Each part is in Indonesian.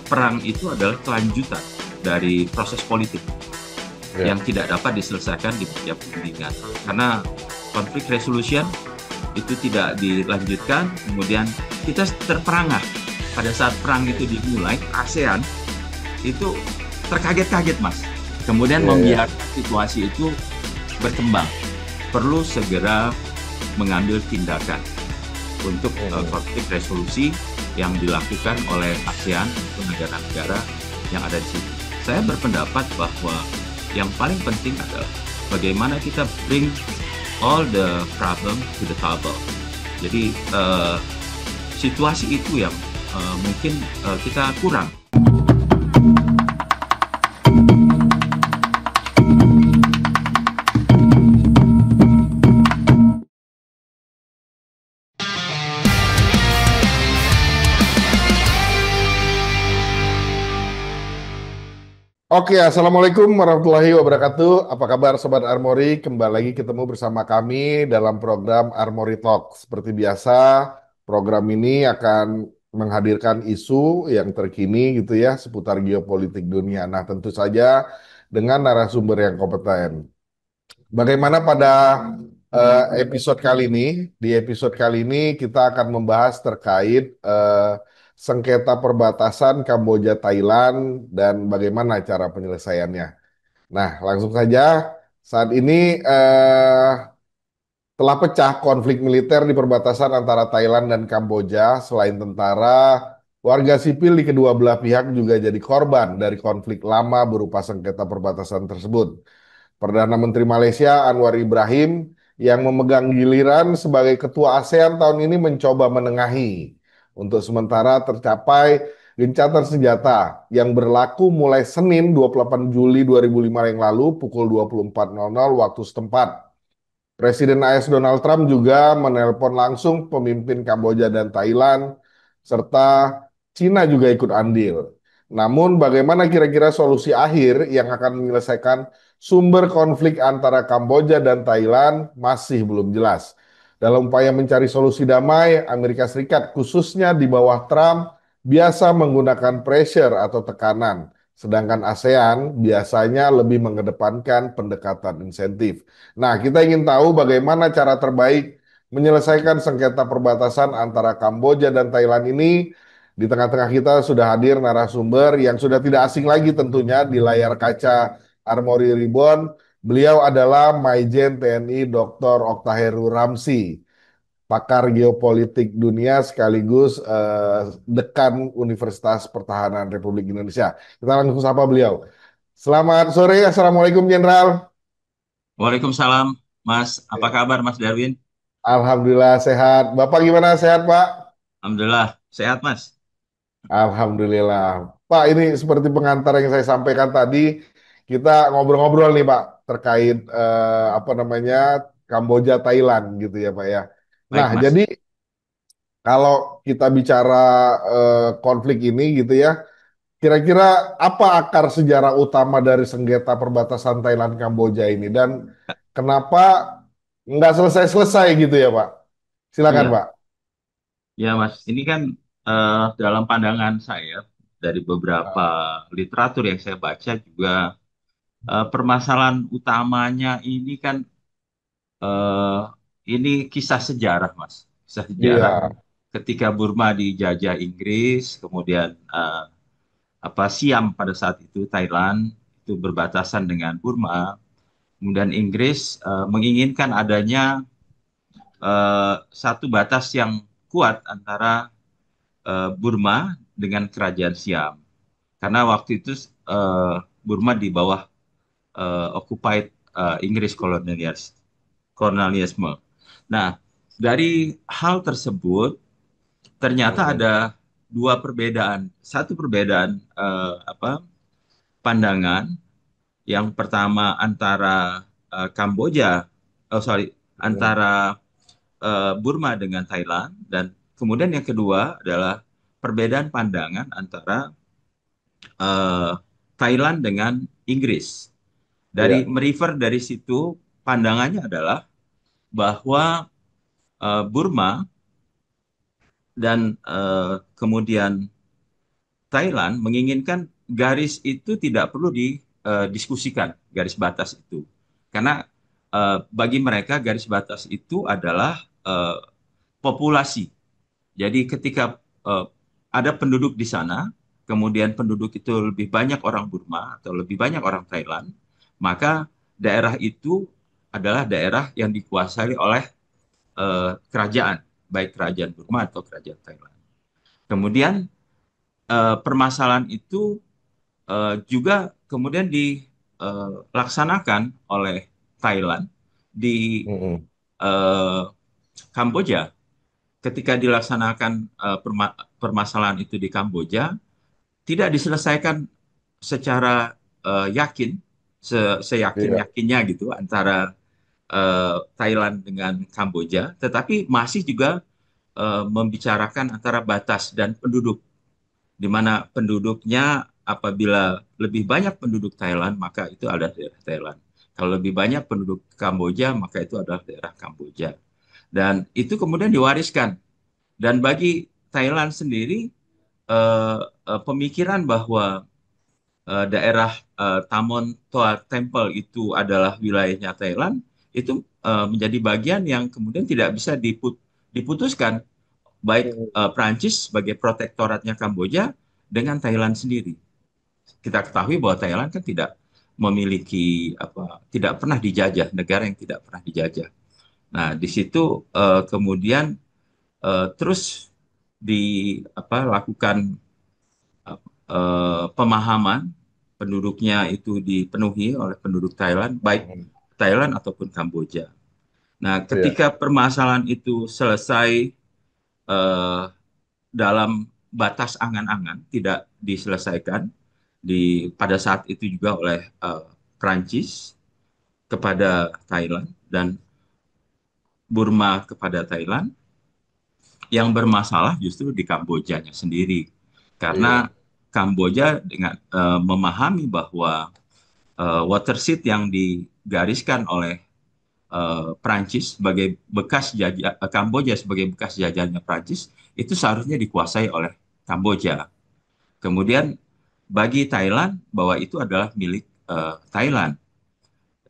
perang itu adalah kelanjutan dari proses politik Ya. yang tidak dapat diselesaikan di setiap perundingan. Karena konflik resolution itu tidak dilanjutkan, kemudian kita terperangah. Pada saat perang itu dimulai, ASEAN itu terkaget-kaget, Mas. Kemudian Iya, iya. membiarkan situasi itu berkembang. Perlu segera mengambil tindakan untuk Hmm. konflik resolusi yang dilakukan oleh ASEAN atau negara-negara yang ada di situ. Saya berpendapat bahwa yang paling penting adalah bagaimana kita bring all the problem to the table. Jadi situasi itu yang mungkin kita kurang. Oke, Assalamualaikum warahmatullahi wabarakatuh. Apa kabar Sobat Armori? Kembali lagi ketemu bersama kami dalam program Armori Talk. Seperti biasa, program ini akan menghadirkan isu yang terkini gitu ya, seputar geopolitik dunia. Nah, tentu saja dengan narasumber yang kompeten. Bagaimana pada episode kali ini? Di episode kali ini kita akan membahas terkait sengketa perbatasan Kamboja Thailand dan bagaimana cara penyelesaiannya. Nah, langsung saja saat ini telah pecah konflik militer di perbatasan antara Thailand dan Kamboja. Selain tentara, warga sipil di kedua belah pihak juga jadi korban dari konflik lama berupa sengketa perbatasan tersebut. Perdana Menteri Malaysia Anwar Ibrahim yang memegang giliran sebagai ketua ASEAN tahun ini mencoba menengahi. Untuk sementara tercapai gencatan senjata yang berlaku mulai Senin 28 Juli 2005 yang lalu pukul 24.00 waktu setempat. Presiden AS Donald Trump juga menelpon langsung pemimpin Kamboja dan Thailand, serta Cina juga ikut andil. Namun, bagaimana kira-kira solusi akhir yang akan menyelesaikan sumber konflik antara Kamboja dan Thailand masih belum jelas. Dalam upaya mencari solusi damai, Amerika Serikat khususnya di bawah Trump biasa menggunakan pressure atau tekanan, sedangkan ASEAN biasanya lebih mengedepankan pendekatan insentif. Nah, kita ingin tahu bagaimana cara terbaik menyelesaikan sengketa perbatasan antara Kamboja dan Thailand ini. Di tengah-tengah kita sudah hadir narasumber yang sudah tidak asing lagi tentunya di layar kaca Armori Reborn. Beliau adalah Maijen TNI Dr. Oktaheru Ramsi, pakar geopolitik dunia sekaligus dekan Universitas Pertahanan Republik Indonesia. Kita langsung sapa beliau. Selamat sore, Assalamualaikum Jenderal. Waalaikumsalam, Mas. Apa kabar, Mas Darwin? Alhamdulillah sehat. Bapak gimana sehat, Pak? Alhamdulillah, sehat, Mas. Alhamdulillah. Pak, ini seperti pengantar yang saya sampaikan tadi, kita ngobrol-ngobrol nih, Pak, terkait apa namanya Kamboja Thailand gitu ya, Pak ya. Nah, Baik, Mas. jadi kalau kita bicara konflik ini gitu ya, kira-kira apa akar sejarah utama dari sengketa perbatasan Thailand Kamboja ini dan kenapa nggak selesai-selesai gitu ya, Pak? Silakan, Iya, Pak. ya, Mas. Ini kan dalam pandangan saya dari beberapa literatur yang saya baca juga permasalahan utamanya ini kan eh, ini kisah sejarah, Mas. Kisah sejarah Iya, ketika Burma dijajah Inggris, kemudian Siam pada saat itu Thailand itu berbatasan dengan Burma. Kemudian Inggris menginginkan adanya satu batas yang kuat antara Burma dengan kerajaan Siam. Karena waktu itu eh, Burma di bawah occupied Inggris kolonialisme. Nah, dari hal tersebut ternyata mm, ada dua perbedaan. Satu perbedaan pandangan. Yang pertama antara Kamboja, oh sorry, mm, antara Burma dengan Thailand, dan kemudian yang kedua adalah perbedaan pandangan antara eh, Thailand dengan Inggris. Dari iya, merefer dari situ pandangannya adalah bahwa Burma dan kemudian Thailand menginginkan garis itu tidak perlu didiskusikan, garis batas itu. Karena bagi mereka garis batas itu adalah populasi. Jadi ketika ada penduduk di sana, kemudian penduduk itu lebih banyak orang Burma atau lebih banyak orang Thailand, maka daerah itu adalah daerah yang dikuasai oleh kerajaan, baik kerajaan Burma atau kerajaan Thailand. Kemudian permasalahan itu juga kemudian dilaksanakan oleh Thailand di Mm-mm. eh, Kamboja. Ketika dilaksanakan permasalahan itu di Kamboja, tidak diselesaikan secara yakin, Iya. seyakin-yakinnya gitu antara Thailand dengan Kamboja, tetapi masih juga membicarakan antara batas dan penduduk, di mana penduduknya apabila lebih banyak penduduk Thailand, maka itu adalah daerah Thailand. Kalau lebih banyak penduduk Kamboja, maka itu adalah daerah Kamboja. Dan itu kemudian diwariskan. Dan bagi Thailand sendiri, pemikiran bahwa daerah Tamon Toa Temple itu adalah wilayahnya Thailand, itu menjadi bagian yang kemudian tidak bisa diputuskan baik Mm-mm. Prancis sebagai protektoratnya Kamboja dengan Thailand sendiri. Kita ketahui bahwa Thailand kan tidak memiliki apa, tidak pernah dijajah, negara yang tidak pernah dijajah. Nah, di situ kemudian terus di apa lakukan pemahaman penduduknya itu dipenuhi oleh penduduk Thailand, baik Mm-mm. Thailand ataupun Kamboja. Nah, Iya. ketika permasalahan itu selesai dalam batas angan-angan, tidak diselesaikan pada saat itu juga oleh Prancis kepada Thailand dan Burma kepada Thailand, yang bermasalah justru di Kambojanya sendiri. Karena Iya. Kamboja dengan memahami bahwa watershed yang digariskan oleh Prancis sebagai bekas jajah Kamboja sebagai bekas jajahannya Prancis itu seharusnya dikuasai oleh Kamboja. Kemudian bagi Thailand bahwa itu adalah milik Thailand.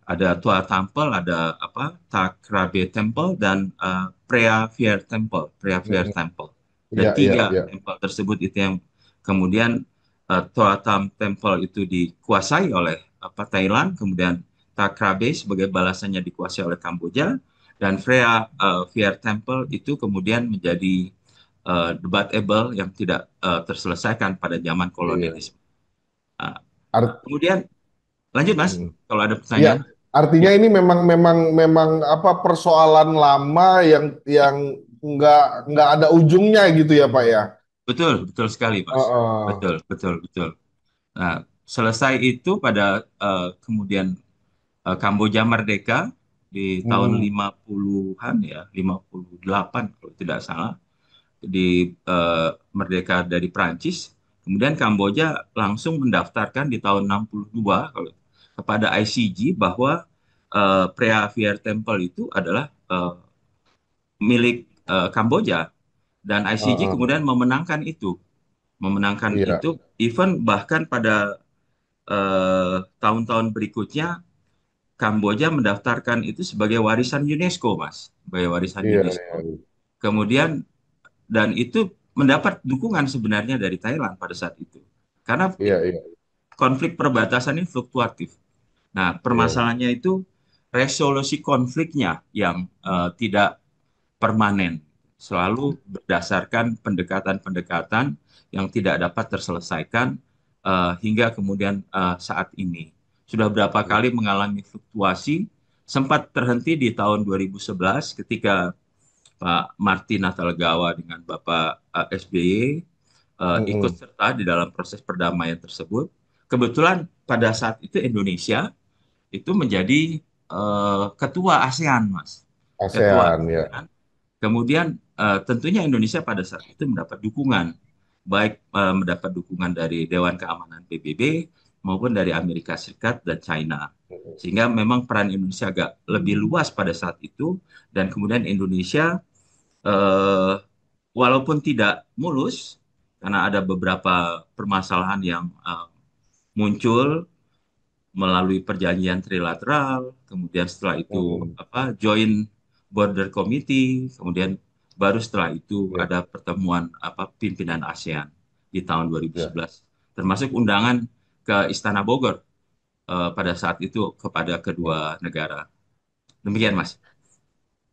Ada Tua Temple, ada apa? Takrabe Temple dan Prea Vier Temple, Prea Vier Mm-mm. Temple. Dan Iya, iya, tiga iya. temple tersebut itu yang kemudian Tua Tam Temple itu dikuasai oleh apa Thailand, kemudian Takrabe sebagai balasannya dikuasai oleh Kamboja, dan Prea Vier Temple itu kemudian menjadi debatable yang tidak terselesaikan pada zaman Iya. kolonialisme. Nah, Art, kemudian lanjut Mas, mm. kalau ada Iya. pertanyaan. Artinya Ya. ini memang memang memang apa persoalan lama yang nggak nggak ada ujungnya gitu ya Pak ya. Betul, betul sekali, Mas. Heeh. Betul, betul, betul. Nah, selesai itu pada kemudian Kamboja merdeka di tahun Hmm. 50-an ya, 58 kalau tidak salah, di merdeka dari Prancis. Kemudian Kamboja langsung mendaftarkan di tahun 62 kalau kepada ICG bahwa Preah Vihear Temple itu adalah milik Kamboja, dan ICG Heeh. kemudian memenangkan Iya, itu, even bahkan pada tahun-tahun berikutnya Kamboja mendaftarkan itu sebagai warisan UNESCO, Mas, sebagai warisan iya, UNESCO. iya, Kemudian dan itu mendapat dukungan sebenarnya dari Thailand pada saat itu, karena iya, iya, konflik perbatasan ini fluktuatif. Nah, iya. permasalahannya itu resolusi konfliknya yang tidak permanen, selalu berdasarkan pendekatan-pendekatan yang tidak dapat terselesaikan hingga kemudian saat ini. Sudah berapa kali mengalami fluktuasi, sempat terhenti di tahun 2011 ketika Pak Martin Natalegawa dengan Bapak SBY ikut Mm-mm. serta di dalam proses perdamaian tersebut. Kebetulan pada saat itu Indonesia itu menjadi ketua ASEAN, Mas. Ketua ASEAN ya. ASEAN. Kemudian tentunya Indonesia pada saat itu mendapat dukungan, baik mendapat dukungan dari Dewan Keamanan PBB maupun dari Amerika Serikat dan China. Sehingga memang peran Indonesia agak lebih luas pada saat itu, dan kemudian Indonesia eh, walaupun tidak mulus, karena ada beberapa permasalahan yang muncul melalui perjanjian trilateral, kemudian setelah itu Mm-mm. apa Joint Border Committee, kemudian baru setelah itu Ya, ada pertemuan apa pimpinan ASEAN di tahun ya. 2011, termasuk undangan ke Istana Bogor pada saat itu kepada Ya. kedua negara. Demikian, Mas.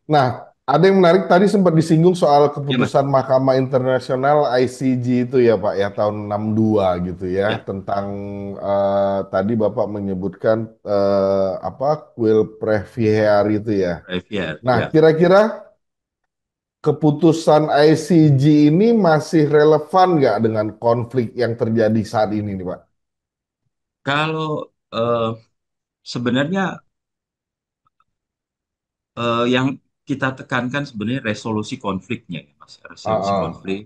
Nah, ada yang menarik tadi sempat disinggung soal Ya, Mas. keputusan Mahkamah Internasional ICJ itu ya Pak ya tahun 62 gitu ya Ya, tentang tadi Bapak menyebutkan apa kuil Previar itu ya. Xavier. Nah, Ya. kira-kira keputusan ICJ ini masih relevan nggak dengan konflik yang terjadi saat ini nih Pak? Kalau sebenarnya yang kita tekankan sebenarnya resolusi konfliknya, ya, Mas. Ah, Resolusi ah. konflik.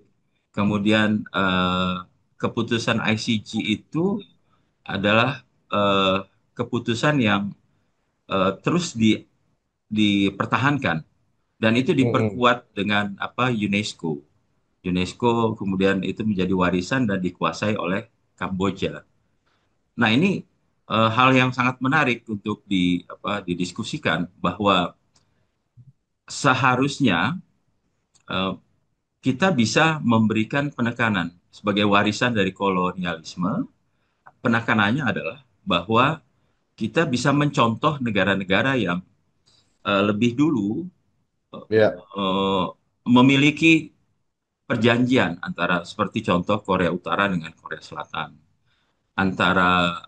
Kemudian keputusan ICJ itu adalah eh, keputusan yang terus dipertahankan dan itu Mm-mm. diperkuat dengan apa UNESCO. UNESCO kemudian itu menjadi warisan dan dikuasai oleh Kamboja. Nah, ini hal yang sangat menarik untuk didiskusikan bahwa seharusnya eh, kita bisa memberikan penekanan sebagai warisan dari kolonialisme. Penekanannya adalah bahwa kita bisa mencontoh negara-negara yang lebih dulu Ya, eh, memiliki perjanjian antara seperti contoh Korea Utara dengan Korea Selatan, antara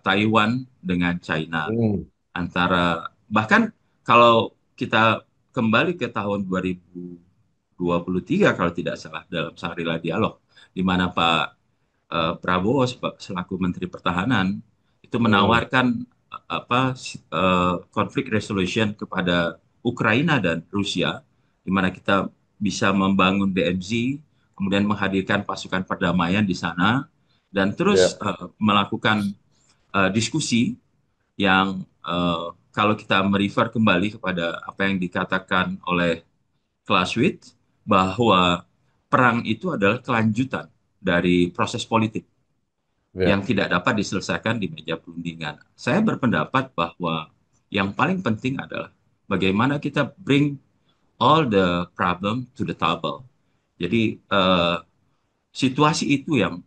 Taiwan dengan China, mm, antara bahkan kalau kita kembali ke tahun 2023 kalau tidak salah dalam Shangri-La Dialog di mana Pak Prabowo selaku Menteri Pertahanan itu mm, menawarkan konflik resolution kepada Ukraina dan Rusia di mana kita bisa membangun DMZ kemudian menghadirkan pasukan perdamaian di sana dan terus ya, melakukan diskusi yang kalau kita merefer kembali kepada apa yang dikatakan oleh Clausewitz bahwa perang itu adalah kelanjutan dari proses politik yang ya. tidak dapat diselesaikan di meja perundingan. Saya berpendapat bahwa yang paling penting adalah bagaimana kita bring all the problem to the table. Jadi situasi itu yang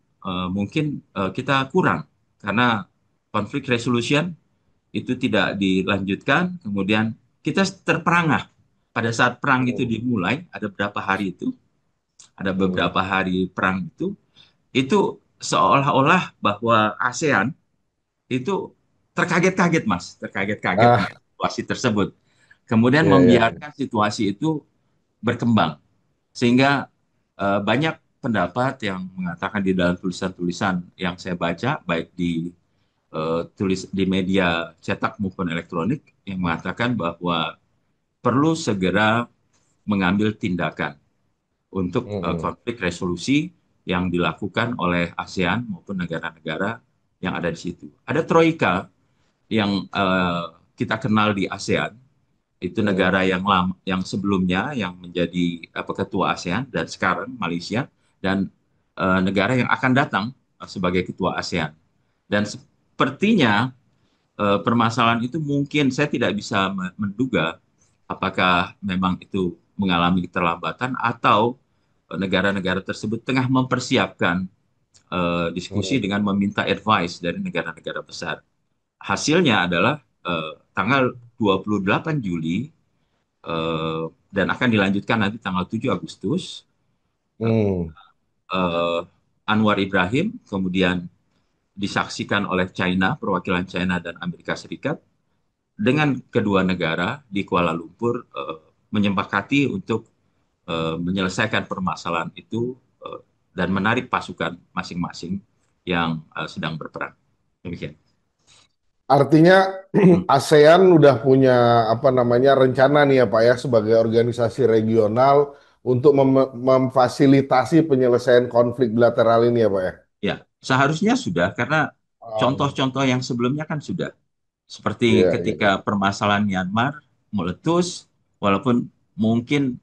mungkin kita kurang karena konflik resolution itu tidak dilanjutkan, kemudian kita terperangah. Pada saat perang itu Mm, dimulai, ada berapa hari itu, ada mm. beberapa hari perang itu seolah-olah bahwa ASEAN itu terkaget-kaget, Mas, terkaget-kaget dengan Ah, situasi tersebut. Kemudian ya, ya. membiarkan situasi itu berkembang, sehingga banyak pendapat yang mengatakan di dalam tulisan-tulisan yang saya baca, baik di media cetak maupun elektronik, yang mengatakan bahwa perlu segera mengambil tindakan untuk Mm, konflik resolusi yang dilakukan oleh ASEAN maupun negara-negara yang ada di situ. Ada troika yang kita kenal di ASEAN, itu mm. negara yang lama, yang sebelumnya yang menjadi ketua ASEAN dan sekarang Malaysia dan negara yang akan datang sebagai ketua ASEAN. Dan sepertinya permasalahan itu mungkin saya tidak bisa menduga apakah memang itu mengalami keterlambatan atau negara-negara tersebut tengah mempersiapkan diskusi Mm. dengan meminta advice dari negara-negara besar. Hasilnya adalah tanggal 28 Juli dan akan dilanjutkan nanti tanggal 7 Agustus. Hmm. eh, Anwar Ibrahim kemudian disaksikan oleh China, perwakilan China dan Amerika Serikat dengan kedua negara di Kuala Lumpur menyepakati untuk menyelesaikan permasalahan itu dan menarik pasukan masing-masing yang sedang berperang. Demikian. Artinya Hmm. ASEAN udah punya apa namanya rencana nih ya Pak ya sebagai organisasi regional untuk memfasilitasi penyelesaian konflik bilateral ini ya Pak ya. Ya, seharusnya sudah karena Um, contoh-contoh yang sebelumnya kan sudah. Seperti iya, ketika iya. permasalahan Myanmar meletus, walaupun mungkin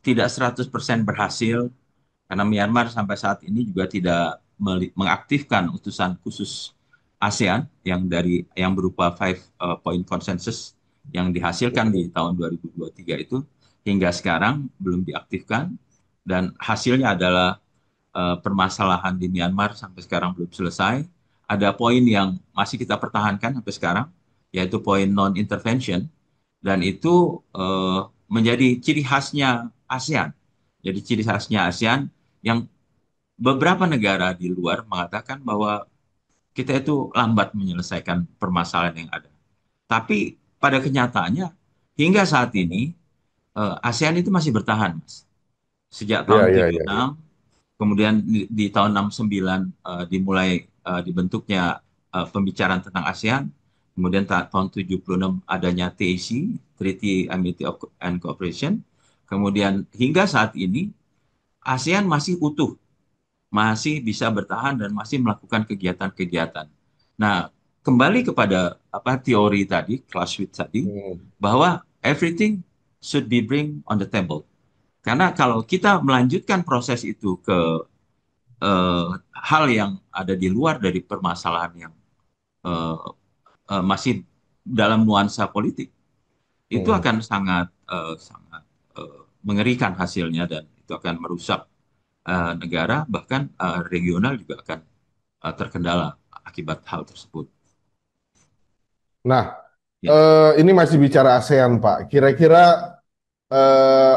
tidak 100% berhasil, Karena Myanmar sampai saat ini juga tidak mengaktifkan utusan khusus ASEAN yang berupa five point consensus yang dihasilkan di tahun 2023 itu hingga sekarang belum diaktifkan dan hasilnya adalah permasalahan di Myanmar sampai sekarang belum selesai. Ada poin yang masih kita pertahankan sampai sekarang, yaitu poin non-intervention, dan itu menjadi ciri khasnya ASEAN. Jadi ciri khasnya ASEAN yang beberapa negara di luar mengatakan bahwa kita itu lambat menyelesaikan permasalahan yang ada. Tapi pada kenyataannya, hingga saat ini ASEAN itu masih bertahan, Mas. Sejak Iya, tahun iya, iya, iya. 76, kemudian di tahun 69 dimulai dibentuknya pembicaraan tentang ASEAN. Kemudian tahun 76 adanya TAC, Treaty Amity and Cooperation. Kemudian hingga saat ini ASEAN masih utuh, masih bisa bertahan dan masih melakukan kegiatan-kegiatan. Nah, kembali kepada apa teori tadi, Clausewitz tadi, Hmm. bahwa everything should be bring on the table. Karena kalau kita melanjutkan proses itu ke hal yang ada di luar dari permasalahan yang eh, masih dalam nuansa politik, itu Hmm. akan sangat mengerikan hasilnya dan itu akan merusak negara bahkan regional juga akan terkendala akibat hal tersebut. Nah, Ya, ini masih bicara ASEAN, Pak. Kira-kira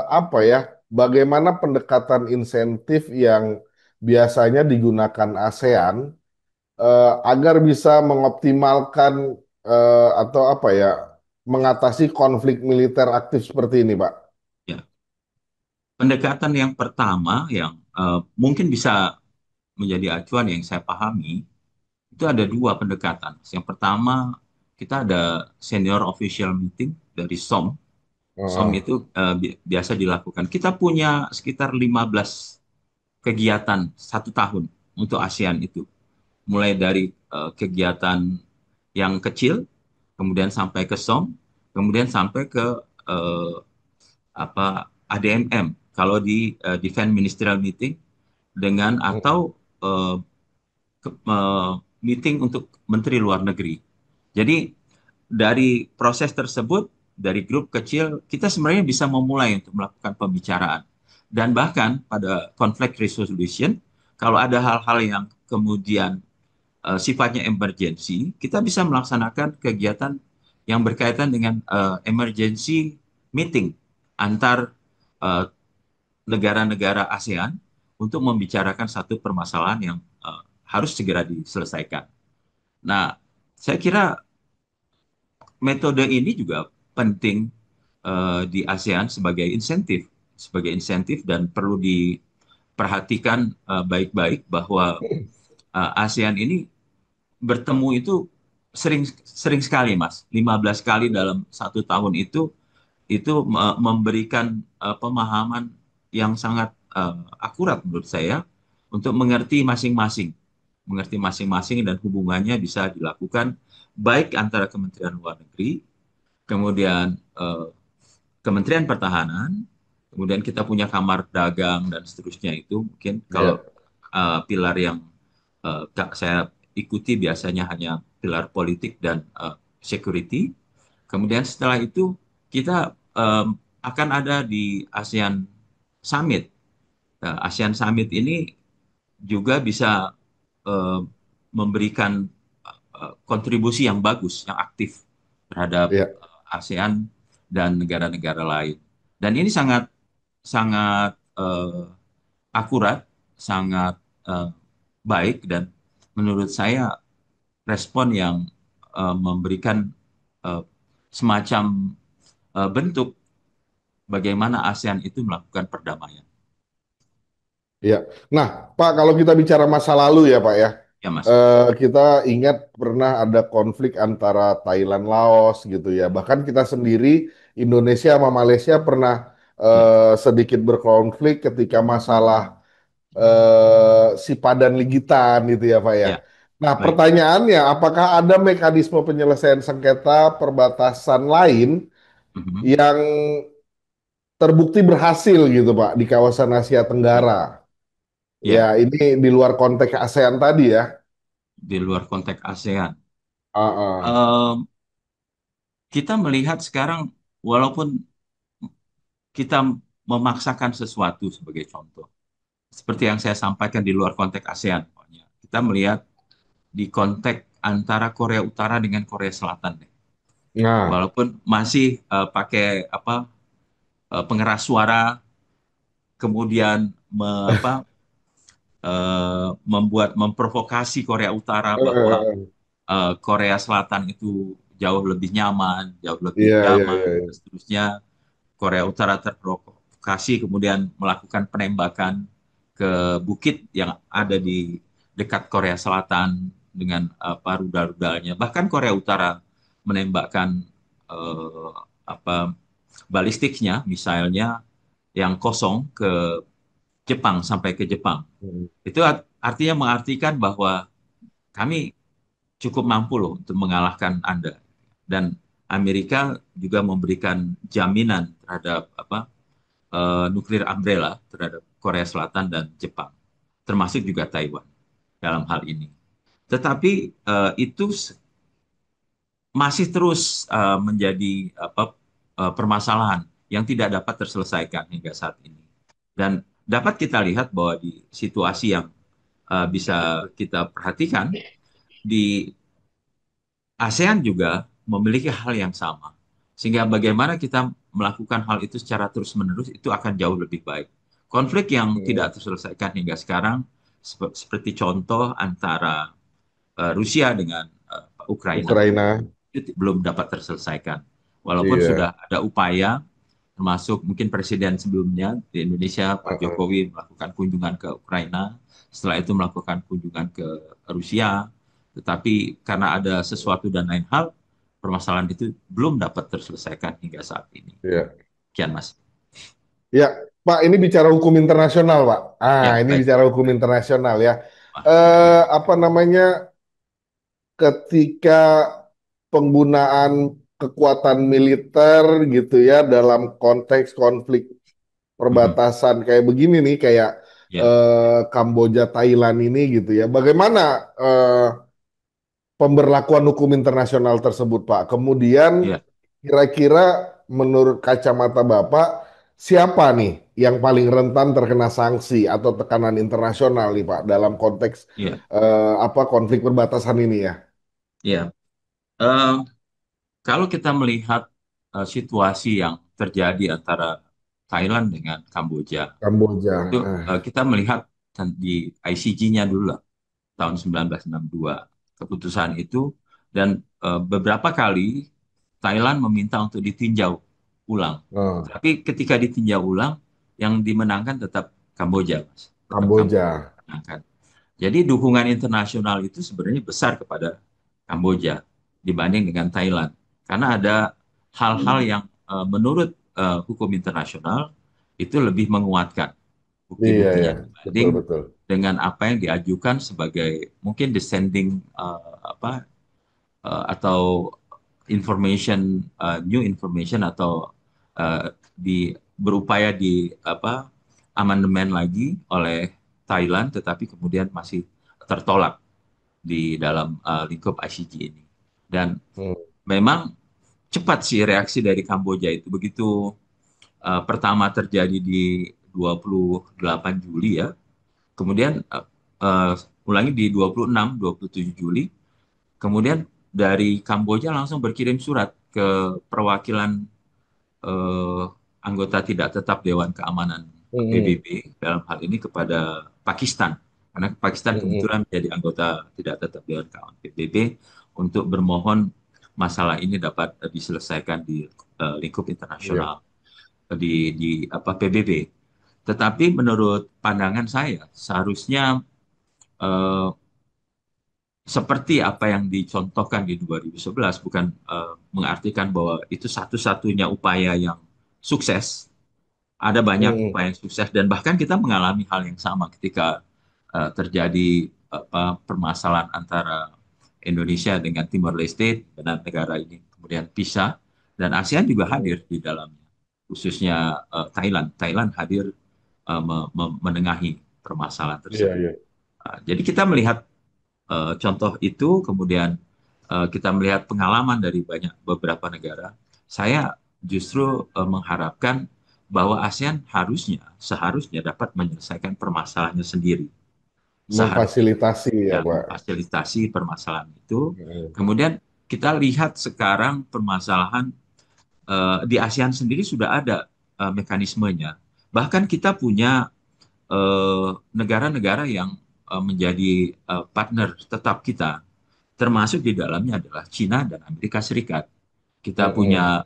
apa ya? Bagaimana pendekatan insentif yang biasanya digunakan ASEAN agar bisa mengoptimalkan atau apa ya, mengatasi konflik militer aktif seperti ini, Pak? ya. Pendekatan yang pertama yang mungkin bisa menjadi acuan yang saya pahami itu ada dua pendekatan. Yang pertama kita ada senior official meeting dari SOM. SOM Heeh. itu biasa dilakukan. Kita punya sekitar 15 kegiatan satu tahun untuk ASEAN itu. Mulai dari kegiatan yang kecil, kemudian sampai ke SOM, kemudian sampai ke eh, apa ADMM kalau di Defense Ministerial Meeting dengan Mm. atau meeting untuk Menteri Luar Negeri. Jadi dari proses tersebut, dari grup kecil, kita sebenarnya bisa memulai untuk melakukan pembicaraan. Dan bahkan pada conflict resolution, kalau ada hal-hal yang kemudian sifatnya emergency, kita bisa melaksanakan kegiatan yang berkaitan dengan emergency meeting antar eh, negara-negara ASEAN untuk membicarakan satu permasalahan yang harus segera diselesaikan. Nah, saya kira metode ini juga penting di ASEAN sebagai insentif dan perlu diperhatikan baik-baik bahwa ASEAN ini bertemu itu sering sering sekali, Mas. 15 kali dalam satu tahun itu memberikan pemahaman yang sangat akurat menurut saya untuk mengerti masing-masing dan hubungannya bisa dilakukan baik antara Kementerian Luar Negeri, kemudian Kementerian Pertahanan, kemudian kita punya Kamar Dagang dan seterusnya itu mungkin kalau Ya, pilar yang saya ikuti biasanya hanya pilar politik dan security. Kemudian setelah itu kita akan ada di ASEAN Summit. Nah, ASEAN Summit ini juga bisa eh, memberikan kontribusi yang bagus, yang aktif terhadap ya, ASEAN dan negara-negara lain. Dan ini sangat sangat akurat, sangat eh, baik dan menurut saya respon yang memberikan eh, semacam bentuk bagaimana ASEAN itu melakukan perdamaian. ya. Nah, Pak, kalau kita bicara masa lalu ya, Pak ya, Ya, Mas. kita ingat pernah ada konflik antara Thailand Laos gitu ya. Bahkan kita sendiri Indonesia sama Malaysia pernah Ya, sedikit berkonflik ketika masalah si Padan Ligitan gitu ya, Pak ya. ya, Nah, baik. pertanyaannya, apakah ada mekanisme penyelesaian sengketa perbatasan lain Mhm. yang terbukti berhasil gitu, Pak, di kawasan Asia Ya. Tenggara? Ya, Ya, ini di luar konteks ASEAN tadi ya. di luar konteks ASEAN. Ah, ah. Em, kita melihat sekarang, walaupun kita memaksakan sesuatu sebagai contoh, seperti yang saya sampaikan di luar konteks ASEAN, pokoknya. Kita melihat di konteks antara Korea Utara dengan Korea Selatan, deh. Nah, Walaupun masih pakai apa pengeras suara, kemudian memprovokasi Korea Utara eh, bahwa eh, eh. Korea Selatan itu jauh lebih nyaman, jauh lebih Iya, iya, damai, iya, dan iya. seterusnya. Korea Utara terprovokasi kemudian melakukan penembakan ke bukit yang ada di dekat Korea Selatan dengan apa rudal-rudalnya. Bahkan Korea Utara menembakkan eh, apa balistiknya, misalnya yang kosong ke Jepang sampai ke Jepang. Hmm. Itu artinya mengartikan bahwa kami cukup mampu loh untuk mengalahkan Anda. Dan Amerika juga memberikan jaminan terhadap nuklir umbrella terhadap Korea Selatan dan Jepang, termasuk juga Taiwan dalam hal ini. Tetapi itu masih terus menjadi permasalahan yang tidak dapat terselesaikan hingga saat ini. Dan dapat kita lihat bahwa di situasi yang bisa kita perhatikan di ASEAN juga memiliki hal yang sama. Sehingga bagaimana kita melakukan hal itu secara terus-menerus itu akan jauh lebih baik. Konflik yang Hmm. tidak terselesaikan hingga sekarang, seperti contoh antara Rusia dengan Ukraina, Ukraina. itu belum dapat terselesaikan. Walaupun Iya. sudah ada upaya, termasuk mungkin presiden sebelumnya di Indonesia, Pak Heeh. Jokowi melakukan kunjungan ke Ukraina, setelah itu melakukan kunjungan ke Rusia, tetapi karena ada sesuatu dan lain hal, permasalahan itu belum dapat terselesaikan hingga saat ini. Iya. Sekian, Mas. Ya, Pak, ini bicara hukum internasional, Pak. Ah, Ya, ini baik. bicara hukum internasional ya. Pak. Oke. Apa namanya? Ketika penggunaan kekuatan militer gitu ya dalam konteks konflik Mhm. perbatasan kayak begini nih, kayak Ya, Kamboja, Thailand ini gitu ya. Bagaimana eh, pemberlakuan hukum internasional tersebut, Pak? Kemudian ya, kira-kira menurut kacamata Bapak, siapa nih yang paling rentan terkena sanksi atau tekanan internasional nih, Pak, dalam konteks ya, apa konflik perbatasan ini ya? ya. Eh, Kalau kita melihat situasi yang terjadi antara Thailand dengan Kamboja, Kamboja. itu kita melihat di ICJ-nya dulu lah, tahun 1962, keputusan itu, dan beberapa kali Thailand meminta untuk ditinjau ulang. Nah, Tapi ketika ditinjau ulang, yang dimenangkan tetap Kamboja, Mas. Tetap Kamboja Kamboja. dimenangkan. Jadi dukungan internasional itu sebenarnya besar kepada Kamboja dibanding dengan Thailand. Karena ada hal-hal yang menurut hukum internasional itu lebih menguatkan Iya bukti-buktinya ya, betul dibanding betul. dengan apa yang diajukan sebagai mungkin descending atau new information atau berupaya di amandemen lagi oleh Thailand, tetapi kemudian masih tertolak di dalam lingkup ICJ ini. Dan Hmm. memang cepat sih reaksi dari Kamboja itu, begitu pertama terjadi di 28 Juli ya. Kemudian ulangi di 26, 27 Juli. Kemudian dari Kamboja langsung berkirim surat ke perwakilan eh, anggota tidak tetap Dewan Keamanan Hmm. PBB, dalam hal ini kepada Pakistan. Karena Pakistan Hmm. kebetulan menjadi anggota tidak tetap Dewan Keamanan PBB, untuk bermohon masalah ini dapat diselesaikan di lingkup Iya. internasional, di PBB. Tetapi menurut pandangan saya seharusnya eh, seperti apa yang dicontohkan di 2011, bukan mengartikan bahwa itu satu-satunya upaya yang sukses. Ada banyak Hmm. upaya yang sukses dan bahkan kita mengalami hal yang sama ketika terjadi permasalahan antara Indonesia dengan Timor Leste, dan negara ini kemudian pisah, dan ASEAN juga Hmm. hadir di dalamnya, khususnya Thailand. Thailand hadir menengahi. permasalahan Iya, tersebut. iya. Jadi kita melihat contoh itu, kemudian kita melihat pengalaman dari beberapa negara. Saya justru mengharapkan bahwa ASEAN seharusnya dapat menyelesaikan permasalahannya sendiri. Seharusnya Memfasilitasi ya, ya Pak. memfasilitasi permasalahan itu. Mm. Kemudian kita lihat sekarang permasalahan di ASEAN sendiri sudah ada mekanismenya. Bahkan kita punya negara-negara yang menjadi partner tetap kita, termasuk di dalamnya adalah Cina dan Amerika Serikat. Kita Mm-mm. punya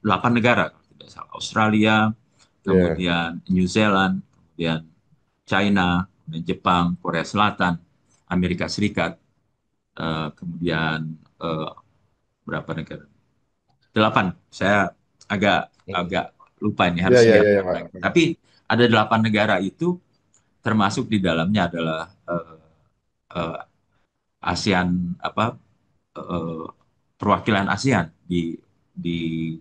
8 negara, kalau tidak salah. Australia, Iya. kemudian New Zealand, kemudian China, kemudian Jepang, Korea Selatan, Amerika Serikat, kemudian berapa negara? 8. Saya agak Mm. agak lupa ini, Iya, harus iya, lihat iya, iya, ulang Pak. lagi. Tapi ada 8 negara itu, termasuk di dalamnya adalah eh, ASEAN apa eh, perwakilan ASEAN di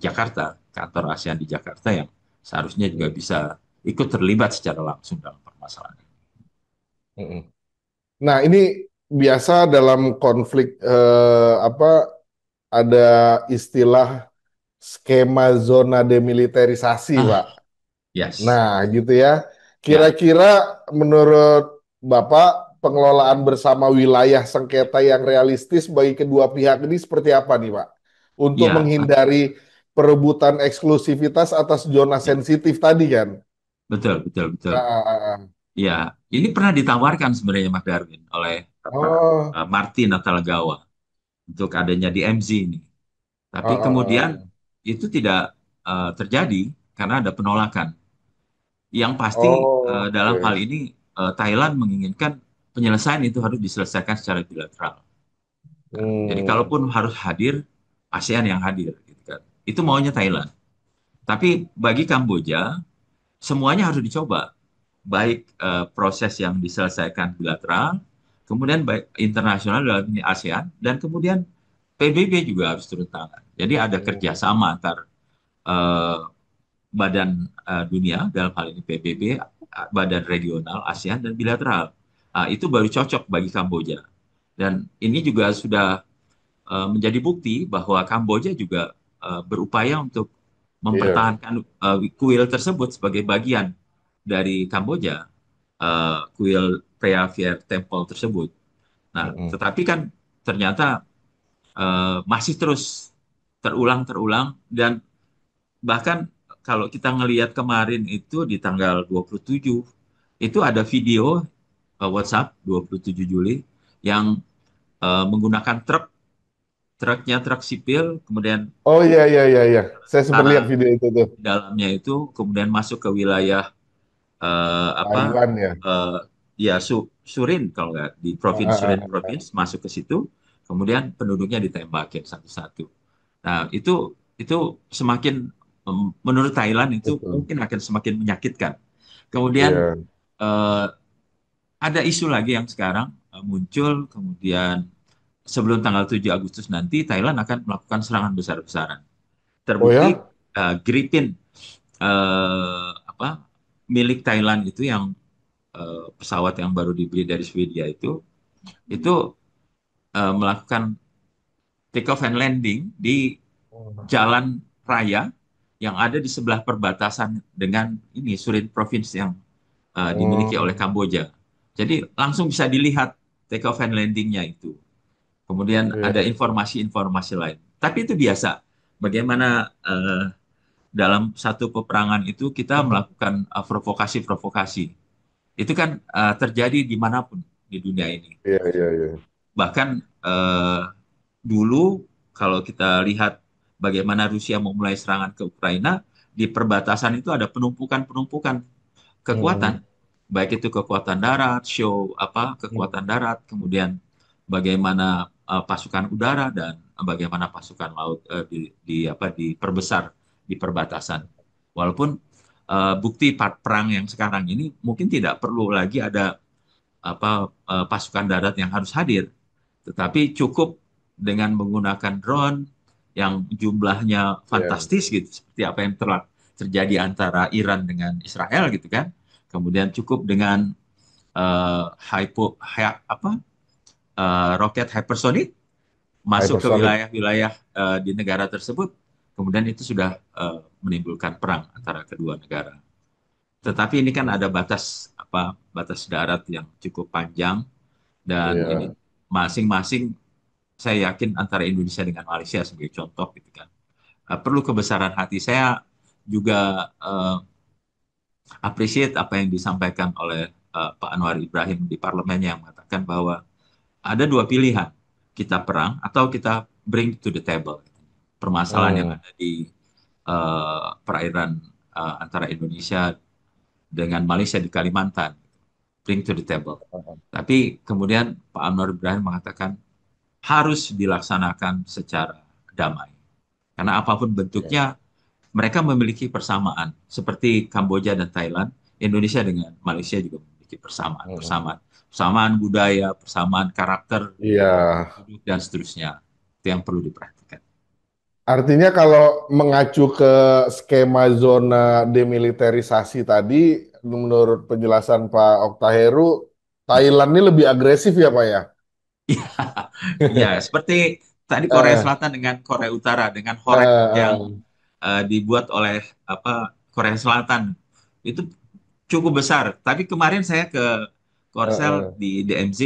Jakarta, kantor ASEAN di Jakarta yang seharusnya juga Mm. bisa ikut terlibat secara langsung dalam permasalahan ini. Mm-mm. Nah, ini biasa dalam konflik apa ada istilah skema zona demilitarisasi, Pak. Ah, yes. Nah, gitu ya. Ya, Kira-kira menurut Bapak, pengelolaan bersama wilayah sengketa yang realistis bagi kedua pihak ini seperti apa nih, Pak? Untuk ya, menghindari perebutan eksklusivitas atas zona ya, sensitif tadi kan? betul, betul, betul. Ah, ah, ah. Ya, ini pernah ditawarkan sebenarnya Mas Darwin oleh Oh, Martin Natalegawa untuk adanya di MZ ini. ah, Tapi ah, kemudian ah. itu tidak terjadi karena ada penolakan. Yang pasti Oh, dalam hal oke. ini Thailand menginginkan penyelesaian itu harus diselesaikan secara bilateral. Nah, jadi Hmm, kalaupun harus hadir, ASEAN yang hadir, gitu kan. Itu maunya Thailand. Tapi bagi Kamboja, semuanya harus dicoba. Baik proses yang diselesaikan bilateral, kemudian baik internasional dalam ini ASEAN, dan kemudian PBB juga harus turun tangan. Jadi ada hmm, kerjasama antar eh, badan dunia, dalam hal ini PBB, badan regional, ASEAN, dan bilateral. Itu baru cocok bagi Kamboja. Dan ini juga sudah menjadi bukti bahwa Kamboja juga berupaya untuk iya. mempertahankan kuil tersebut sebagai bagian dari Kamboja, kuil Preah Vihear Temple tersebut. Nah, Mm-mm. tetapi kan ternyata masih terus terulang-terulang, dan bahkan kalau kita ngelihat kemarin itu di tanggal 27, itu ada video WhatsApp 27 Juli yang menggunakan truk sipil, kemudian Oh, iya, iya, iya, iya. Saya sempat lihat tentara video itu tuh. di dalamnya itu kemudian masuk ke wilayah apa Taiwan ya. eh, ya Surin, kalau nggak di Ah, provinsi ah, Surin ah. provinsi, masuk ke situ, kemudian penduduknya ditembakin satu-satu. Nah, itu semakin menurut Thailand itu Betul. mungkin akan semakin menyakitkan. Kemudian Iya. eh, ada isu lagi yang sekarang muncul, kemudian sebelum tanggal 7 Agustus nanti Thailand akan melakukan serangan besar-besaran. Oh Terbukti ya? Gripin apa milik Thailand itu yang pesawat yang baru dibeli dari Swedia itu melakukan take off and landing di jalan raya yang ada di sebelah perbatasan dengan ini Surin provinsi yang dimiliki oleh Hmm, Kamboja. Jadi langsung bisa dilihat take off and landingnya itu. Kemudian iya, ada iya. informasi-informasi lain. Tapi itu biasa. Bagaimana dalam satu peperangan itu kita melakukan provokasi-provokasi. Itu kan terjadi dimanapun di dunia ini. Iya, iya, iya. Bahkan dulu kalau kita lihat bagaimana Rusia memulai serangan ke Ukraina, di perbatasan itu ada penumpukan-penumpukan kekuatan, Hmm, baik itu kekuatan darat, hmm. kekuatan darat, kemudian bagaimana pasukan udara dan bagaimana pasukan laut diperbesar di perbatasan. Walaupun bukti perang yang sekarang ini mungkin tidak perlu lagi ada pasukan darat yang harus hadir, tetapi cukup dengan menggunakan drone yang jumlahnya Iya. fantastis gitu, seperti apa yang telah terjadi antara Iran dengan Israel gitu kan. Kemudian cukup dengan roket hypersonic masuk ke Hypersonic. wilayah-wilayah di negara tersebut, kemudian itu sudah menimbulkan perang antara kedua negara. Tetapi ini kan ada batas darat yang cukup panjang, dan ini Iya. masing-masing, saya yakin antara Indonesia dengan Malaysia sebagai contoh gitu kan. Perlu kebesaran hati. Saya juga appreciate apa yang disampaikan oleh Pak Anwar Ibrahim di parlemennya, yang mengatakan bahwa ada dua pilihan, kita perang atau kita bring to the table permasalahan yang Hmm. ada di perairan antara Indonesia dengan Malaysia di Kalimantan, bring to the table. Tapi kemudian Pak Anwar Ibrahim mengatakan harus dilaksanakan secara damai. Karena apapun Iya. bentuknya, mereka memiliki persamaan. Seperti Kamboja dan Thailand, Indonesia dengan Malaysia juga memiliki persamaan. Hmm. Persamaan, persamaan budaya, persamaan karakter, Iya. penduduk, dan seterusnya. Itu yang perlu diperhatikan. Artinya kalau mengacu ke skema zona demilitarisasi tadi, menurut penjelasan Pak Oktaheru, Ya. Thailand ini lebih agresif ya Pak ya? Ya, seperti tadi Korea Eh, Selatan dengan Korea Utara, dengan eh, horek yang eh, dibuat oleh Korea Selatan, itu cukup besar. Tapi kemarin saya ke Korsel eh. di DMZ,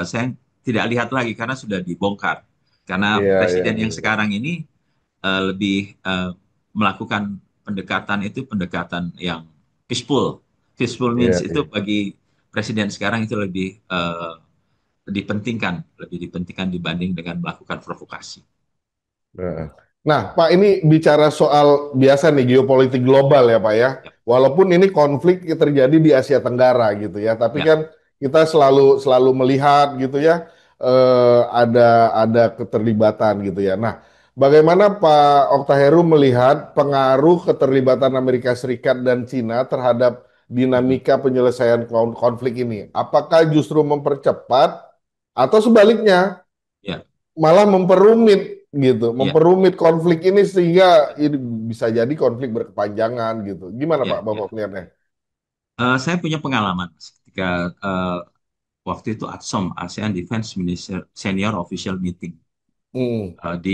saya tidak lihat lagi karena sudah dibongkar. Karena Iya, iya, presiden yang iya. sekarang ini lebih melakukan pendekatan yang peaceful. Peaceful means Iya, itu iya. bagi presiden sekarang itu lebih dipentingkan dibanding dengan melakukan provokasi. Nah, nah, Pak, ini bicara soal biasa nih geopolitik global ya, Pak ya. Ya, Walaupun ini konflik terjadi di Asia Tenggara gitu ya, tapi ya. kan kita selalu selalu melihat gitu ya, ada keterlibatan gitu ya. Nah, bagaimana Pak Oktaheru melihat pengaruh keterlibatan Amerika Serikat dan Cina terhadap Mhm. dinamika penyelesaian konflik ini? Apakah justru mempercepat atau sebaliknya Ya, malah memperumit gitu, ya, memperumit konflik ini sehingga ya, ini bisa jadi konflik berkepanjangan gitu. Gimana Pak ya, ya. Bapak melihatnya? Saya punya pengalaman Mas, ketika waktu itu ADSOM, ASEAN Defense Minister Senior Official Meeting Hmm, di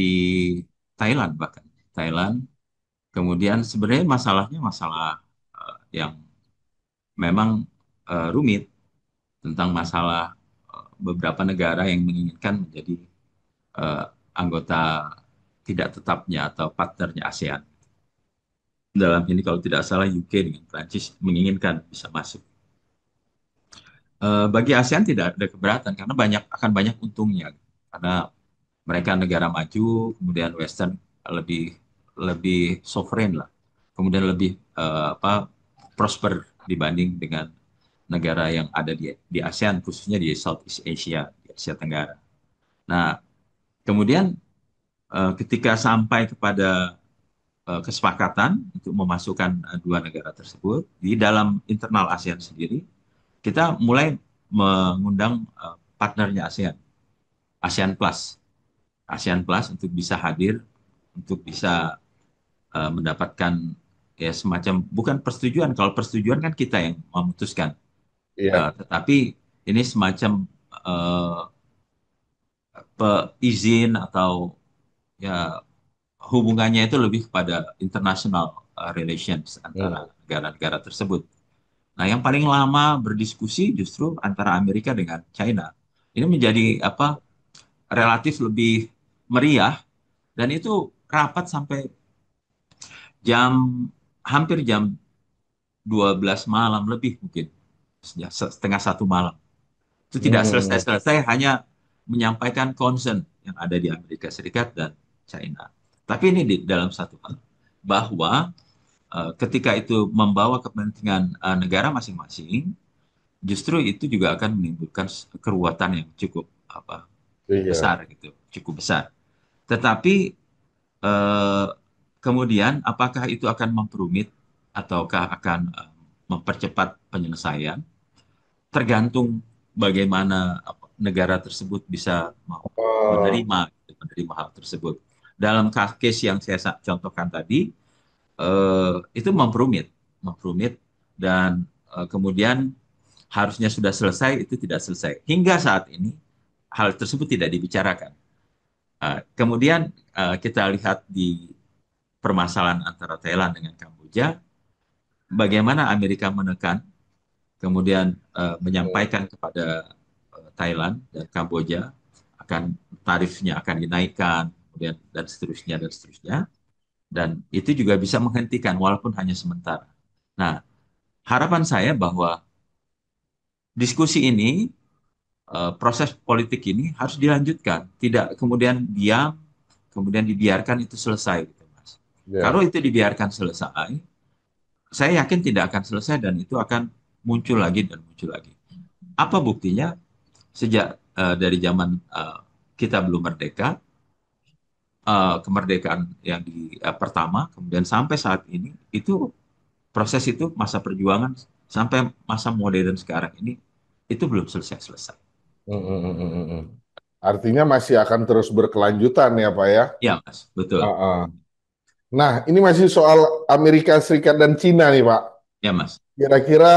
Thailand, bahkan Thailand. Kemudian sebenarnya masalahnya masalah yang memang rumit, tentang masalah beberapa negara yang menginginkan menjadi eh, anggota tidak tetapnya atau partnernya ASEAN. Dalam ini kalau tidak salah UK dengan Prancis menginginkan bisa masuk. Bagi ASEAN tidak ada keberatan karena akan banyak untungnya. Karena mereka negara maju, kemudian Western lebih lebih sovereign lah, kemudian lebih prosper dibanding dengan negara yang ada di ASEAN, khususnya di Southeast Asia, di Asia Tenggara. Nah, kemudian ketika sampai kepada kesepakatan untuk memasukkan dua negara tersebut di dalam internal ASEAN sendiri, kita mulai mengundang partnernya ASEAN, ASEAN Plus, ASEAN Plus untuk bisa hadir, untuk bisa mendapatkan ya semacam bukan persetujuan. Kalau persetujuan kan kita yang memutuskan. iya, Tetapi ini semacam uh, izin atau ya hubungannya itu lebih kepada international relations antara hmm, negara-negara tersebut. Nah, yang paling lama berdiskusi justru antara Amerika dengan China. Ini menjadi relatif lebih meriah, dan itu rapat sampai jam hampir jam 12 malam lebih mungkin. Ya, setengah satu malam. Itu tidak hmm, selesai-selesai, hanya menyampaikan concern yang ada di Amerika Serikat dan China. Tapi ini di dalam satu hal, bahwa ketika itu membawa kepentingan negara masing-masing, justru itu juga akan menimbulkan keruwetan yang cukup iya, besar gitu, cukup besar. Tetapi eh, kemudian apakah itu akan memperumit ataukah akan mempercepat penyelesaian? Tergantung bagaimana negara tersebut bisa mau oh, menerima hal tersebut. Dalam case yang saya contohkan tadi, itu memperumit, dan kemudian harusnya sudah selesai itu tidak selesai. Hingga saat ini hal tersebut tidak dibicarakan. Kemudian kita lihat di permasalahan antara Thailand dengan Kamboja, bagaimana Amerika menekan, kemudian Hmm. menyampaikan kepada Thailand dan Kamboja akan tarifnya akan dinaikkan, kemudian dan seterusnya, dan itu juga bisa menghentikan walaupun hanya sementara. Nah, harapan saya bahwa diskusi ini, proses politik ini harus dilanjutkan, tidak kemudian diam, kemudian dibiarkan itu selesai, gitu, Mas. Kalau Ya. itu dibiarkan selesai, saya yakin tidak akan selesai dan itu akan muncul lagi dan muncul lagi. Apa buktinya? Sejak dari zaman kita belum merdeka, kemerdekaan yang pertama, kemudian sampai saat ini, itu proses itu masa perjuangan sampai masa modern sekarang ini itu belum selesai-selesai. Hmm. Artinya masih akan terus berkelanjutan ya, Pak ya. Ya, Mas, betul. Heeh. Nah, ini masih soal Amerika Serikat dan Cina nih, Pak. Ya, Mas. Kira-kira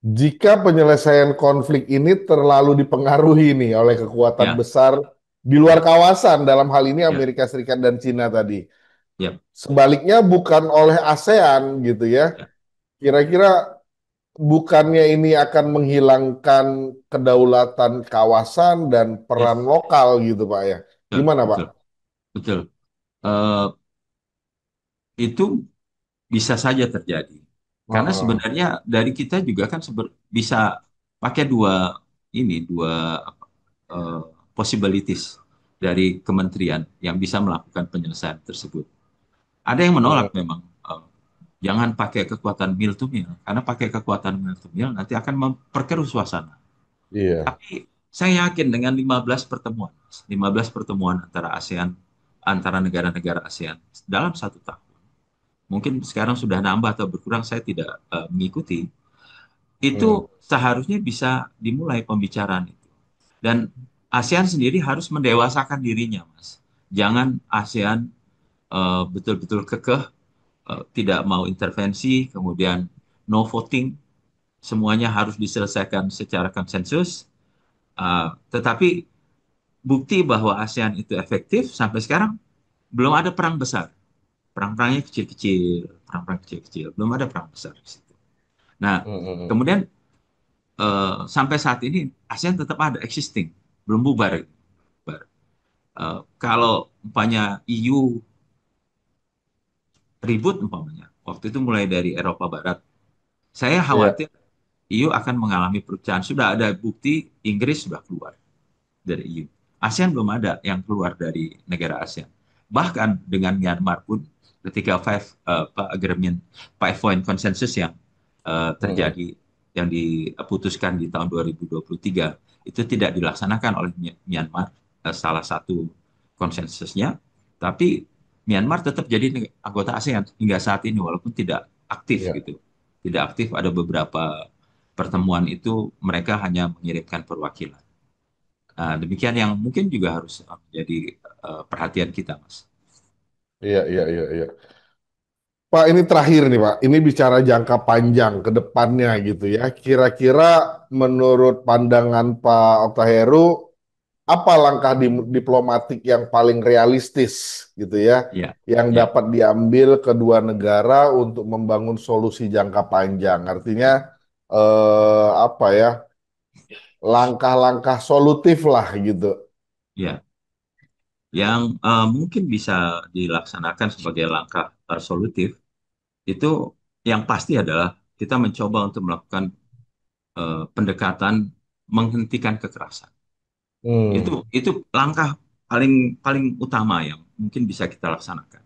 jika penyelesaian konflik ini terlalu dipengaruhi nih oleh kekuatan Ya, besar di luar ya, kawasan, dalam hal ini ya, Amerika Serikat dan Cina tadi. ya, Sebaliknya bukan oleh ASEAN gitu ya. ya, Kira-kira bukannya ini akan menghilangkan kedaulatan kawasan dan peran yes, lokal gitu Pak ya. betul, Gimana Pak? betul, betul. Eh, itu bisa saja terjadi. Karena Heeh. sebenarnya dari kita juga kan bisa pakai dua eh, possibilities dari kementerian yang bisa melakukan penyelesaian tersebut. Ada yang menolak Heeh. memang, jangan pakai kekuatan mil to mil, karena pakai kekuatan mil to mil nanti akan memperkeruh suasana. Iya. Tapi saya yakin dengan 15 pertemuan antara ASEAN, antara negara-negara ASEAN dalam 1 tahun, mungkin sekarang sudah nambah atau berkurang, saya tidak mengikuti, Hmm. itu seharusnya bisa dimulai pembicaraan itu. Dan ASEAN sendiri harus mendewasakan dirinya, Mas. Jangan ASEAN betul-betul kekeh, tidak mau intervensi, kemudian no voting, semuanya harus diselesaikan secara konsensus. Tetapi bukti bahwa ASEAN itu efektif sampai sekarang belum ada perang besar. Perang-perangnya kecil-kecil, perang-perang kecil-kecil, belum ada perang besar di situ. Nah, Hmm. kemudian sampai saat ini ASEAN tetap ada existing, belum bubar. Bubar. Kalau umpamanya EU ribut umpamanya, waktu itu mulai dari Eropa Barat, saya Iya. khawatir EU akan mengalami perpecahan. Sudah ada bukti Inggris sudah keluar dari EU. ASEAN belum ada yang keluar dari negara ASEAN. Bahkan dengan Myanmar pun ketika agreement five point consensus yang Hmm. terjadi, yang diputuskan di tahun 2023 itu tidak dilaksanakan oleh Myanmar, salah satu konsensusnya, tapi Myanmar tetap jadi anggota ASEAN hingga saat ini walaupun tidak aktif Iya. gitu. Tidak aktif, ada beberapa pertemuan itu mereka hanya mengirimkan perwakilan. Nah, demikian yang mungkin juga harus menjadi perhatian kita, Mas. Iya, iya, iya, iya. Pak, ini terakhir nih, Pak. Ini bicara jangka panjang ke depannya gitu ya. Kira-kira menurut pandangan Pak Oktaheru, apa langkah diplomatik yang paling realistis gitu ya, Ya, yang ya, dapat diambil kedua negara untuk membangun solusi jangka panjang? Artinya apa ya, langkah-langkah solutif lah gitu. ya. Yang mungkin bisa dilaksanakan sebagai langkah solutif itu yang pasti adalah kita mencoba untuk melakukan pendekatan menghentikan kekerasan. Hmm. Itu langkah paling paling utama yang mungkin bisa kita laksanakan.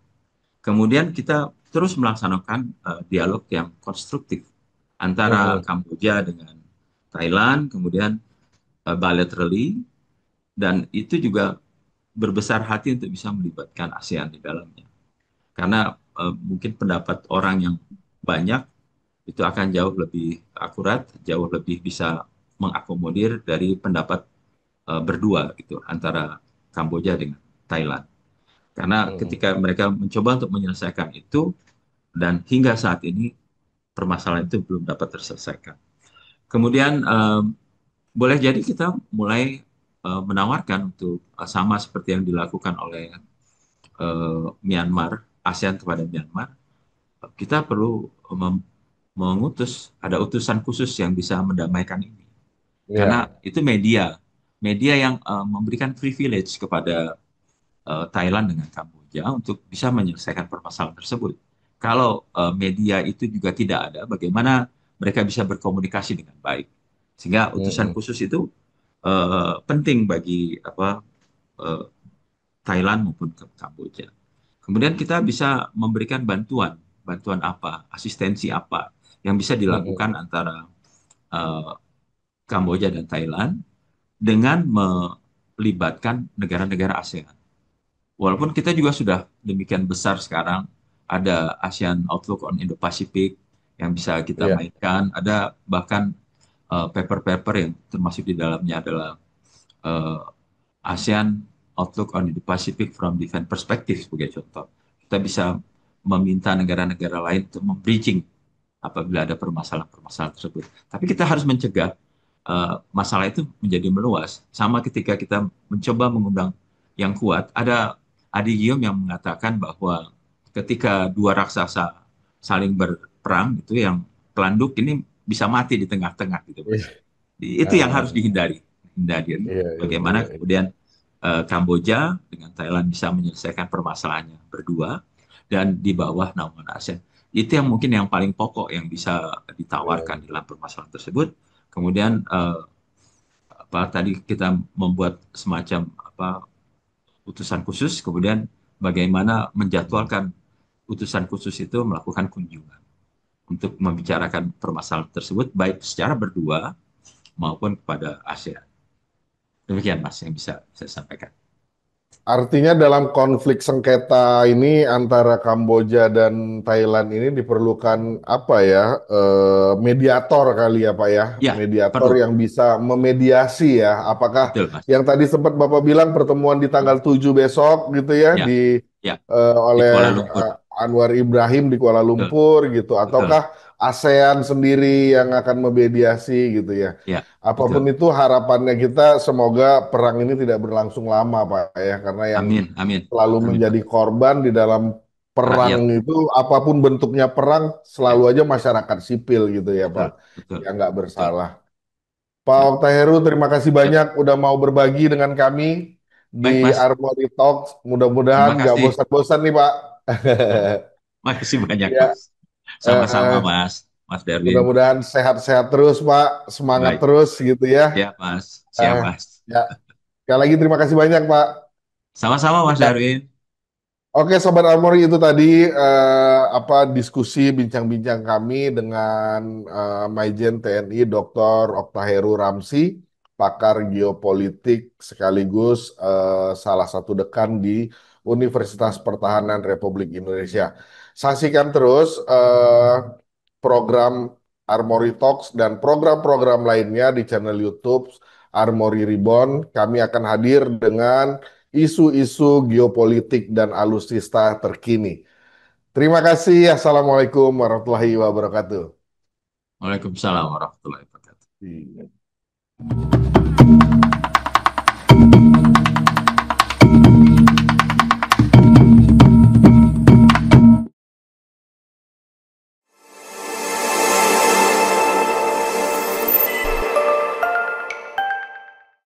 Kemudian kita terus melaksanakan dialog yang konstruktif antara Hmm. Kamboja dengan Thailand, kemudian bilaterally, dan itu juga berbesar hati untuk bisa melibatkan ASEAN di dalamnya. Karena mungkin pendapat orang yang banyak itu akan jauh lebih akurat, jauh lebih bisa mengakomodir dari pendapat berdua gitu antara Kamboja dengan Thailand. Karena Hmm. ketika mereka mencoba untuk menyelesaikan itu dan hingga saat ini permasalahan itu belum dapat terselesaikan. Kemudian boleh jadi kita mulai menawarkan untuk sama seperti yang dilakukan oleh Myanmar, ASEAN kepada Myanmar, kita perlu mengutus, ada utusan khusus yang bisa mendamaikan ini. Karena Ya. itu media, media yang memberikan privilege kepada Thailand dengan Kamboja untuk bisa menyelesaikan permasalahan tersebut. Kalau media itu juga tidak ada, bagaimana mereka bisa berkomunikasi dengan baik? Sehingga utusan Mm-mm. khusus itu penting bagi apa eh, Thailand maupun ke Kamboja. Kemudian kita bisa memberikan bantuan, bantuan apa, asistensi apa yang bisa dilakukan Mm-mm. antara eh, Kamboja dan Thailand dengan melibatkan negara-negara ASEAN. Walaupun kita juga sudah demikian besar sekarang, ada ASEAN Outlook on Indo-Pacific yang bisa kita Ya. mainkan, ada bahkan paper-paper yang termasuk di dalamnya adalah eh, ASEAN Outlook on the Pacific from Different Perspectives sebagai contoh. Kita bisa meminta negara-negara lain untuk membridging apabila ada permasalahan-permasalahan tersebut. Tapi kita harus mencegah masalah itu menjadi meluas. Sama ketika kita mencoba mengundang yang kuat, ada Adi Guillaume yang mengatakan bahwa ketika dua raksasa saling berperang, itu yang pelanduk ini bisa mati di tengah-tengah gitu, Iya. Mas. Itu yang harus Ah, dihindari. Hindari. iya, iya, Bagaimana iya, iya. kemudian Kamboja dengan Thailand bisa menyelesaikan permasalahannya berdua dan di bawah naungan ASEAN. Itu yang mungkin yang paling pokok yang bisa ditawarkan Iya. dalam permasalahan tersebut. Kemudian apa tadi kita membuat semacam apa utusan khusus, kemudian bagaimana menjadwalkan utusan khusus itu melakukan kunjungan untuk membicarakan permasalahan tersebut baik secara berdua maupun kepada ASEAN. Demikian Mas yang bisa saya sampaikan. Artinya dalam konflik sengketa ini antara Kamboja dan Thailand ini diperlukan apa ya? Mediator kali ya Pak ya, Ya, mediator perlu. yang bisa memediasi ya. Apakah Betul Mas. yang tadi sempat Bapak bilang pertemuan di tanggal 7 besok gitu ya Ya, ya, di oleh Kuala Lumpur. Anwar Ibrahim di Kuala Betul, Lumpur gitu, betul. ataukah ASEAN sendiri yang akan memediasi gitu ya? Ya, Apapun betul. itu harapannya kita semoga perang ini tidak berlangsung lama Pak ya karena yang Amin, amin. selalu Amin menjadi Mas. korban di dalam perang Rakyat. itu apapun bentuknya perang Ya, selalu aja masyarakat sipil gitu ya Pak betul, betul, yang nggak betul. bersalah. Pak Ya, Oktaheru terima kasih ya. banyak udah mau berbagi dengan kami di Baik Mas. Armory Talks. Mudah-mudahan Terima nggak kasih. bosan-bosan nih Pak. Makasih banyak Ya, Mas. Sama-sama eh, Mas. Mas Darwin. mudah-mudahan sehat-sehat terus Pak, semangat Baik. terus gitu ya. Ya Mas. Siap Eh, Mas. ya, sekali lagi terima kasih banyak Pak. Sama-sama Mas Ya, Darwin. oke, Sobat Armory itu tadi apa diskusi bincang-bincang kami dengan Majen TNI Dr. Oktaheru Ramsi, pakar geopolitik sekaligus salah satu dekan di Universitas Pertahanan Republik Indonesia. Saksikan terus program Armory Talks dan program-program lainnya di channel YouTube Armory Reborn. Kami akan hadir dengan isu-isu geopolitik dan alutsista terkini. Terima kasih. Assalamualaikum warahmatullahi wabarakatuh. Waalaikumsalam warahmatullahi wabarakatuh. Iya.